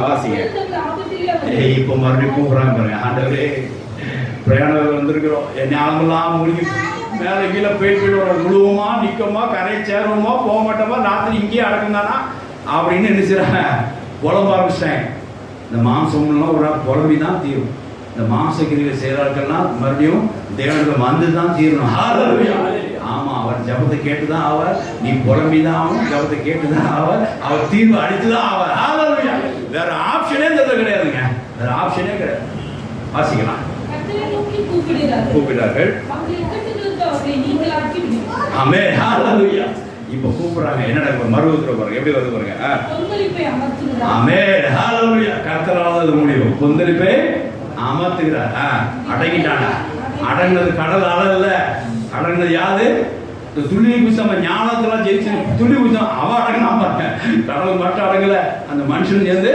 வாசிங்க. இப்போ மறுபடியும் கூப்பிடுறாங்க பாருங்க. ஆண்டவரே, பிரயாணம் வந்திருக்கிறோம், என் ஞானமெல்லாம் முடிஞ்சு மேலே கீழே போயிட்டு முழுவமா நிற்கமா கரை சேருவோமா போக மாட்டோமா ராத்திரி இங்கேயே அடக்குந்தானா அப்படின்னு என்ன செய்றாங்க, புலம்ப ஆரம்பிச்சிட்டாங்க. இந்த மாம்சம்லாம் ஒரு புலம்பி தான் தீரும். இந்த மாம்சக்கிரியை செய்கிறார்கள்லாம் மறுபடியும் தேவனுக்கு வந்து தான் தீரணும். ஆமா, அவர் ஜபத்தை கேட்டுதான் அவர், நீ புலம்பிதான் ஆகும், ஜபத்தை கேட்டுதான் அவர் தீர்வு அடித்துதான் அவர். வேற ஆப்ஷனே கிடையாதுங்க, வேற ஆப்ஷனே கிடையாது. வாசிக்கலாம். கூப்பிடுறார்கள். ஆமென், ஹalleluya. இப்போ கூப்பிடுறாங்க. என்னடா மறுவத்துல பாருங்க, எப்படி வருது பாருங்க. ஆமென், ஹalleluya. கர்த்தரால் முடியும். கொந்தளிப்பை அமர்த்துகிறார். அடங்கிட்டானா? அடங்கினது கடல் அழல்ல, அடங்கினது யாது? துள்ளி குசம் ஞானத்தெல்லாம் ஜெயிச்சு துள்ளி குசம் அவ அடங்கினா பாருங்க. கடல் மட்டும் அடங்கல, அந்த மனுஷன் சேர்ந்து